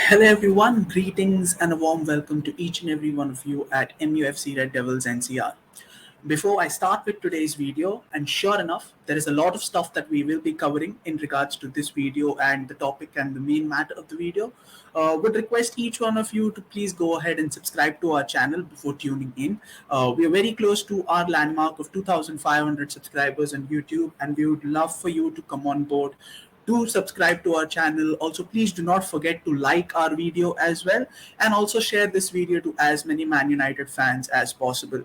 Hello, everyone. Greetings and a warm welcome to each and every one of you at MUFC Red Devils NCR. Before I start with today's video, and sure enough, there is a lot of stuff that we will be covering in regards to this video and the topic and the main matter of the video. Would request each one of you to please go ahead and subscribe to our channel before tuning in. We are very close to our landmark of 2,500 subscribers on YouTube, and we would love for you to come on board. Do subscribe to our channel. Also, please do not forget to like our video as well, and also share this video to as many Man United fans as possible.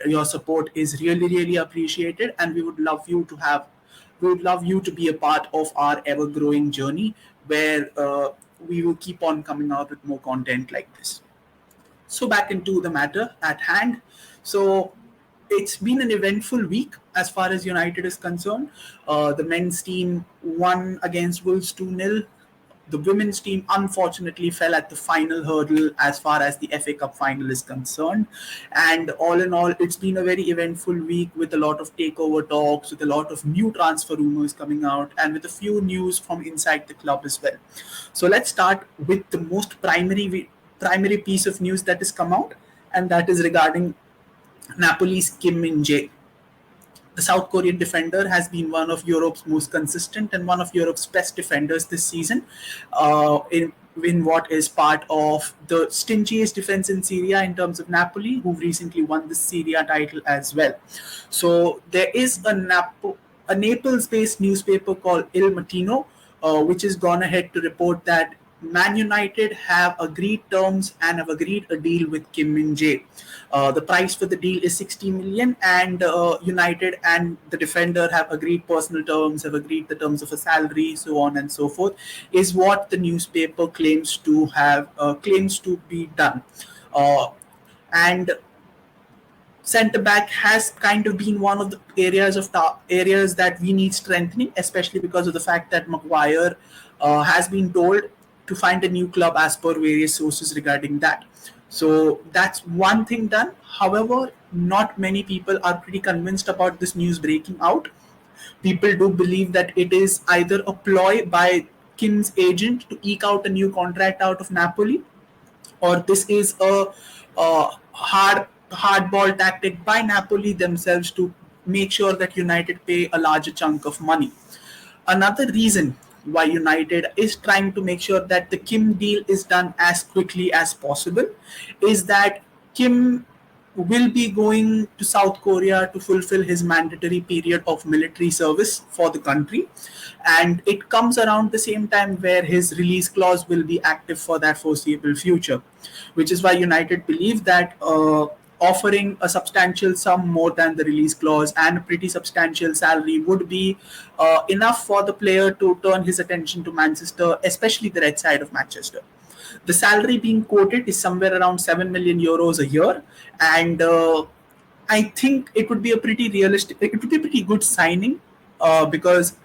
Your support is really appreciated, and we would love you to be a part of our ever growing journey where we will keep on coming out with more content like this. So back into the matter at hand. So it's been an eventful week as far as United is concerned. The men's team won against Wolves 2-0. The women's team unfortunately fell at the final hurdle as far as the FA Cup final is concerned. And all in all, it's been a very eventful week with a lot of takeover talks, with a lot of new transfer rumors coming out, and with a few news from inside the club as well. So let's start with the most primary piece of news that has come out, and that is regarding Napoli's Min-jae. The South Korean defender has been one of Europe's most consistent and one of Europe's best defenders this season, in what is part of the stingiest defense in Serie A in terms of Napoli, who recently won the Serie A title as well. So there is a Naples-based newspaper called Il Mattino, which has gone ahead to report that Man United have agreed terms and have agreed a deal with Kim Min-jae. The price for the deal is 60 million, and United and the defender have agreed personal terms, have agreed the terms of a salary, so on and so forth, is what the newspaper claims to be done. And centre back has kind of been one of the areas that we need strengthening, especially because of the fact that Maguire has been told to find a new club as per various sources regarding that. So that's one thing done. However, not many people are pretty convinced about this news breaking out. People do believe that it is either a ploy by Kim's agent to eke out a new contract out of Napoli, or this is a hardball tactic by Napoli themselves to make sure that United pay a larger chunk of money. Another reason why United is trying to make sure that the Kim deal is done as quickly as possible is that Kim will be going to South Korea to fulfill his mandatory period of military service for the country, and it comes around the same time where his release clause will be active for that foreseeable future, which is why United believe that offering a substantial sum more than the release clause and a pretty substantial salary would be enough for the player to turn his attention to Manchester, especially the red side of Manchester. The salary being quoted is somewhere around 7 million euros a year, and I think it would be it would be a pretty good signing because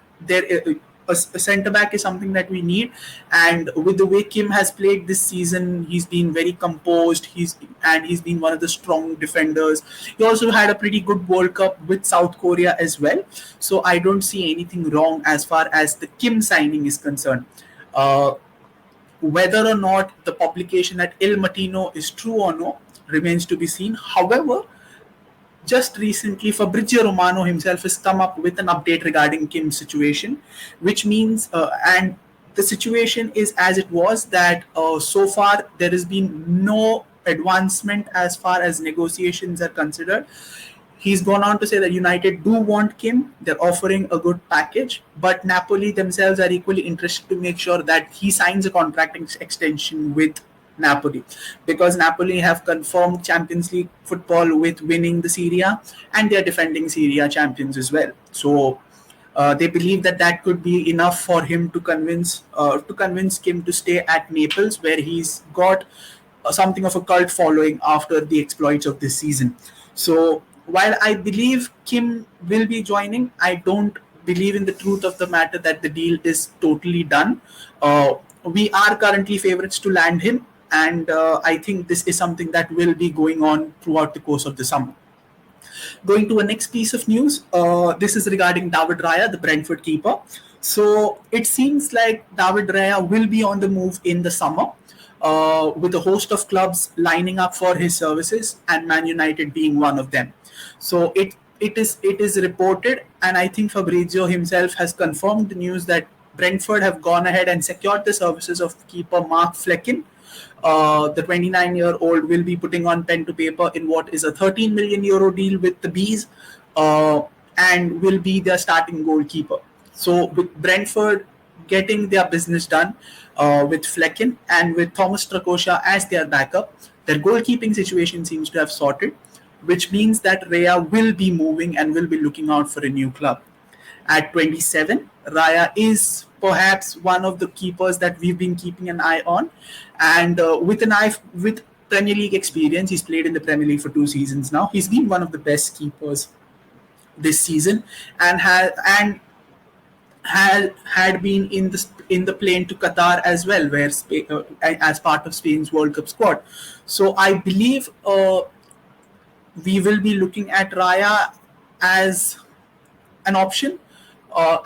a centre back is something that we need, and with the way Kim has played this season, he's been very composed. He's been one of the strong defenders. He also had a pretty good World Cup with South Korea as well. So I don't see anything wrong as far as the Kim signing is concerned. Whether or not the publication at Il Mattino is true or no remains to be seen. However, just recently, Fabrizio Romano himself has come up with an update regarding Kim's situation, which means, and the situation is as it was, that so far there has been no advancement as far as negotiations are considered. He's gone on to say that United do want Kim. They're offering a good package, but Napoli themselves are equally interested to make sure that he signs a contract extension with Napoli, because Napoli have confirmed Champions League football with winning the Serie A, and they are defending Serie A champions as well. So they believe that could be enough for him to convince Kim to stay at Naples, where he's got something of a cult following after the exploits of this season. So while I believe Kim will be joining, I don't believe in the truth of the matter that the deal is totally done. We are currently favorites to land him, and I think this is something that will be going on throughout the course of the summer. Going to a next piece of news, this is regarding David Raya, the Brentford keeper. So it seems like David Raya will be on the move in the summer. with a host of clubs lining up for his services, and Man United being one of them. So it is reported, and I think Fabrizio himself has confirmed the news that Brentford have gone ahead and secured the services of keeper Mark Flecken. The 29-year-old will be putting on pen to paper in what is a 13 million euro deal with the Bees, uh, and will be their starting goalkeeper. So with Brentford getting their business done with Flecken and with Thomas Strakosha as their backup, their goalkeeping situation seems to have sorted, which means that Raya will be moving and will be looking out for a new club. At 27, Raya is perhaps one of the keepers that we've been keeping an eye on, and with Premier League experience, he's played in the Premier League for 2 seasons now. He's been one of the best keepers this season, and had been in the plane to Qatar as well, where as part of Spain's World Cup squad. So I believe we will be looking at Raya as an option.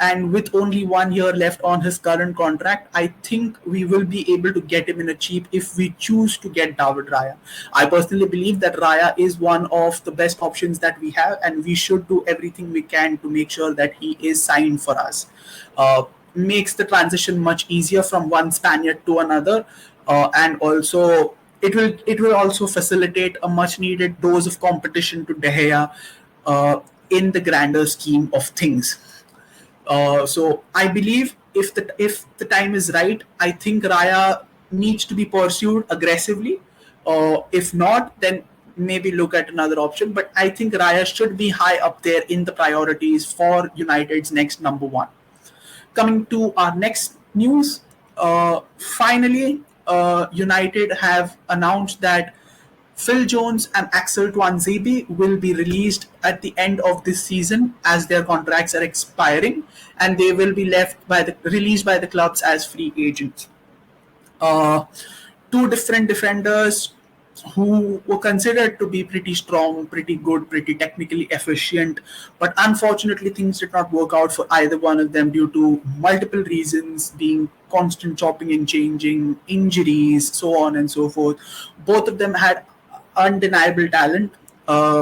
And with only 1 year left on his current contract, I think we will be able to get him in a cheap if we choose to get David Raya. I personally believe that Raya is one of the best options that we have, and we should do everything we can to make sure that he is signed for us. Makes the transition much easier from one Spaniard to another, and also it will also facilitate a much needed dose of competition to De Gea in the grander scheme of things. So I believe if the time is right, I think Raya needs to be pursued aggressively. If not, then maybe look at another option. But I think Raya should be high up there in the priorities for United's next number one. Coming to our next news, finally, United have announced that Phil Jones and Axel Tuanzebe will be released at the end of this season as their contracts are expiring, and they will be released by the clubs as free agents. Uh, Two different defenders who were considered to be pretty strong, pretty good, pretty technically efficient, but unfortunately things did not work out for either one of them due to multiple reasons, being constant chopping and changing, injuries, so on and so forth. Both of them had undeniable talent.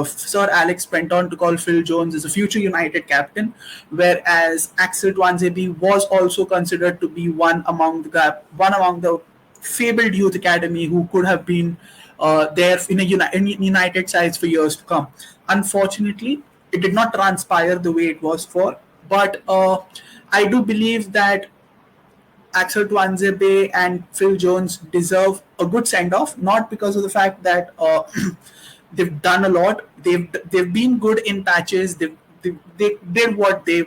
Sir Alex went on to call Phil Jones as a future United captain, whereas Axel Tuanzebe was also considered to be one among the fabled youth academy who could have been there in United sides for years to come. Unfortunately, it did not transpire the way it was for. But I do believe that Axel Tuanzebe and Phil Jones deserve a good send off, not because of the fact that they've done a lot. They've been good in patches. They did what they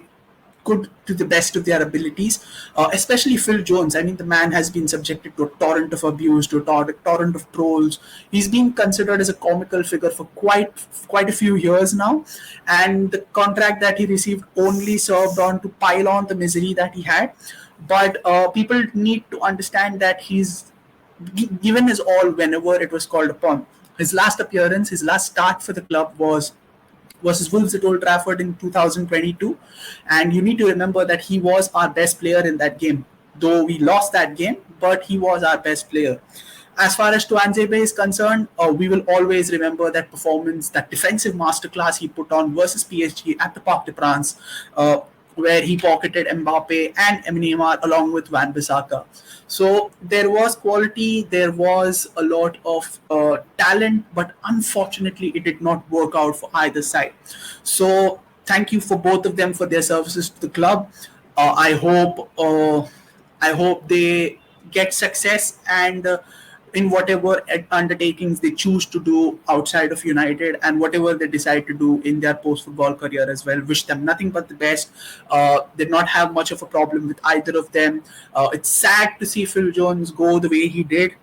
could to the best of their abilities. Especially Phil Jones. I mean, the man has been subjected to a torrent of abuse, to a torrent of trolls. He's been considered as a comical figure for quite a few years now, and the contract that he received only served on to pile on the misery that he had. But people need to understand that he's given his all whenever it was called upon. His last appearance, his last start for the club was versus Wolves at Old Trafford in 2022. And you need to remember that he was our best player in that game. Though we lost that game, but he was our best player. As far as Tuanzebe is concerned, we will always remember that performance, that defensive masterclass he put on versus PSG at the Parc des Princes, where he pocketed Mbappe and Neymar along with Van Bissaka. So there was quality, there was a lot of talent, but unfortunately it did not work out for either side. So thank you for both of them for their services to the club. Uh, I hope uh, I hope they get success and in whatever undertakings they choose to do outside of United and whatever they decide to do in their post-football career as well. Wish them nothing but the best. Did not have much of a problem with either of them. It's sad to see Phil Jones go the way he did.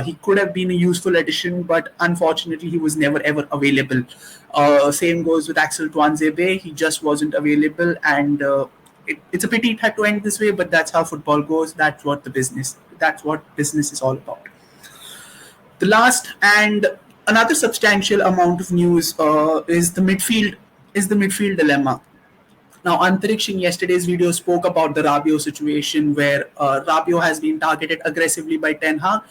He could have been a useful addition, but unfortunately, he was never ever available. Same goes with Axel Tuanzebe. He just wasn't available, and it's a pity it had to end this way. But that's how football goes. That's what the business. That's what business is all about. The last and another substantial amount of news is the midfield dilemma. Now, Antariksh in yesterday's video spoke about the Rabiot situation where Rabiot has been targeted aggressively by Ten Hag.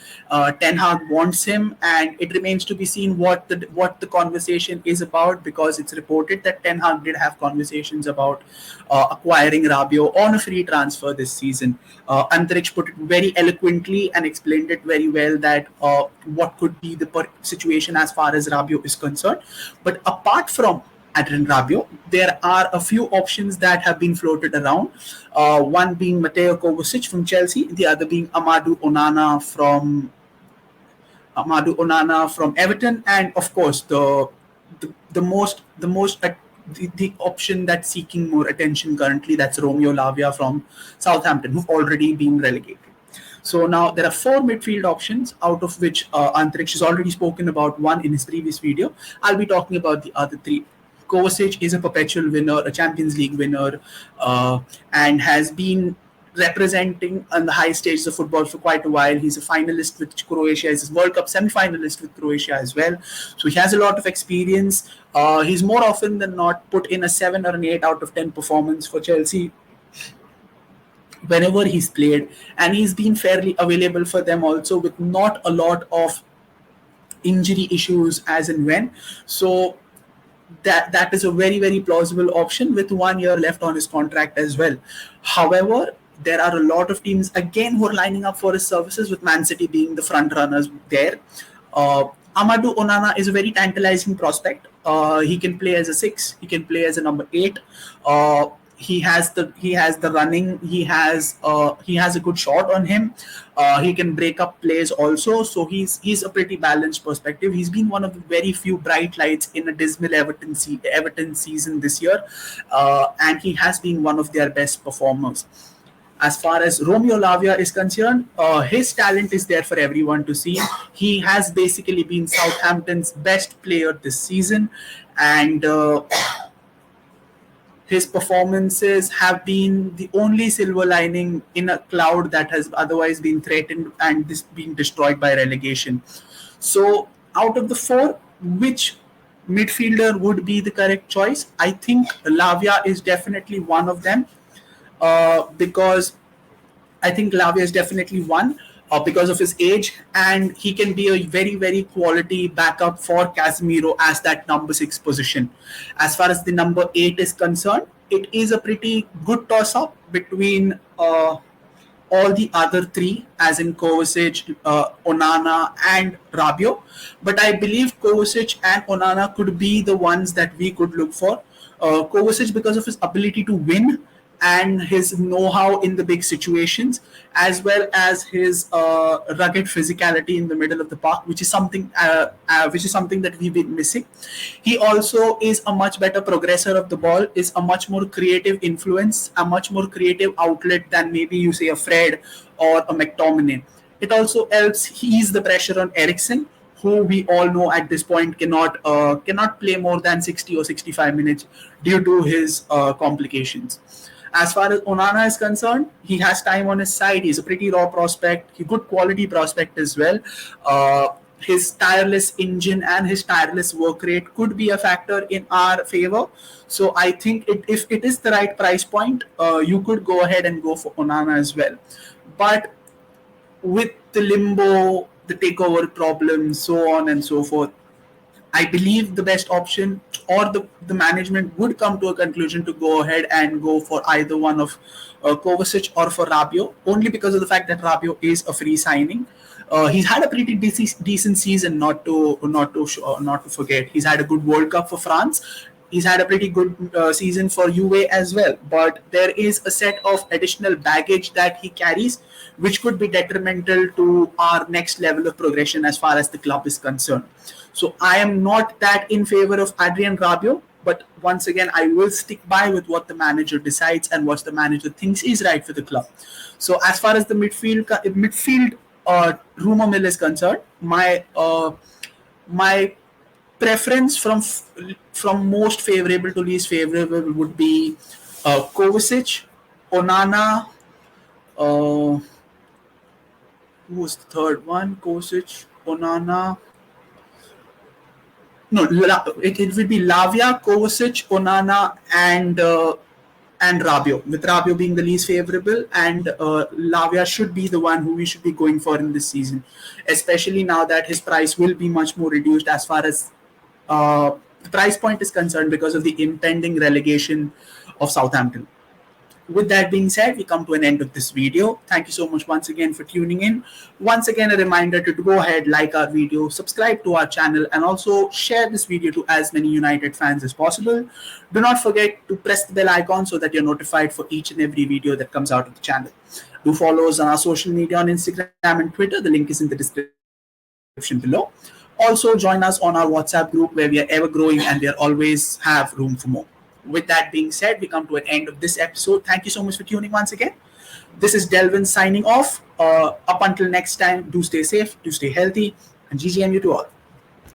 Ten Hag wants him, and it remains to be seen what the conversation is about, because it's reported that Ten Hag did have conversations about acquiring Rabiot on a free transfer this season. Antariksh put it very eloquently and explained it very well that what could be the situation as far as Rabiot is concerned. But apart from Adrian Rabiot, there are a few options that have been floated around. One being Mateo Kovacic from Chelsea, the other being Amadou Onana from Everton, and of course the option that's seeking more attention currently, that's Romeo Lavia from Southampton, who've already been relegated. So now there are 4 midfield options, out of which Antariksh has already spoken about one in his previous video. I'll be talking about the other 3. Kovacic is a perpetual winner, a Champions League winner, and has been representing on the high stages of football for quite a while. He's a finalist with Croatia, he's a World Cup semi-finalist with Croatia as well. So he has a lot of experience. He's more often than not put in a 7 or an 8 out of 10 performance for Chelsea whenever he's played, and he's been fairly available for them also, with not a lot of injury issues as and when. So that is a very, very plausible option with 1 year left on his contract as well. However, there are a lot of teams again who are lining up for his services, with Man City being the front runners there. Amadou Onana is a very tantalizing prospect. He can play as a 6, he can play as a number 8. He has the running. He has a good shot on him. He can break up plays also. So he's a pretty balanced perspective. He's been one of the very few bright lights in a dismal Everton season this year, and he has been one of their best performers. As far as Romeo Lavia is concerned, his talent is there for everyone to see. He has basically been Southampton's best player this season, and his performances have been the only silver lining in a cloud that has otherwise been threatened and being destroyed by relegation. So, out of the 4, which midfielder would be the correct choice? I think Lavia is definitely one of them, because I think Lavia is definitely one. Because of his age, and he can be a very, very quality backup for Casemiro as that number 6 position. As far as the number 8 is concerned, it is a pretty good toss-up between all the other 3, as in Kovacic, Onana, and Rabiot. But I believe Kovacic and Onana could be the ones that we could look for. Kovacic, because of his ability to win and his know-how in the big situations, as well as his rugged physicality in the middle of the park, which is something that we've been missing. He also is a much better progressor of the ball, is a much more creative influence, a much more creative outlet than maybe you say a Fred or a McTominay. It also helps ease the pressure on Eriksen, who we all know at this point cannot play more than 60 or 65 minutes due to his complications. As far as Onana is concerned, he has time on his side. He's a pretty raw prospect. He's a good quality prospect as well. His tireless engine and his tireless work rate could be a factor in our favor. So I think if it is the right price point, you could go ahead and go for Onana as well. But with the limbo, the takeover problems, so on and so forth, I believe the best option, or the management would come to a conclusion to go ahead and go for either one of Kovacic or for Rabiot, only because of the fact that Rabiot is a free signing. He's had a pretty decent season, not to forget. He's had a good World Cup for France. He's had a pretty good season for Juve as well. But there is a set of additional baggage that he carries, which could be detrimental to our next level of progression as far as the club is concerned. So I am not that in favor of Adrian Rabiot, but once again, I will stick by with what the manager decides and what the manager thinks is right for the club. So as far as the midfield rumor mill is concerned, my preference from most favorable to least favorable would be Kovacic, Onana. Who was the third one? Kovacic, Onana. No, it would be Lavia, Kovacic, Onana, and and Rabio, with Rabio being the least favorable, and Lavia should be the one who we should be going for in this season, especially now that his price will be much more reduced as far as the price point is concerned because of the impending relegation of Southampton. With that being said, we come to an end of this video. Thank you so much once again for tuning in. Once again, a reminder to go ahead, like our video, subscribe to our channel, and also share this video to as many United fans as possible. Do not forget to press the bell icon so that you're notified for each and every video that comes out of the channel. Do follow us on our social media on Instagram and Twitter. The link is in the description below. Also, join us on our WhatsApp group where we are ever growing and we always have room for more. With that being said, we come to an end of this episode. Thank you so much for tuning once again. This is Delvin signing off. Up until next time, do stay safe, do stay healthy, and GGMU to all.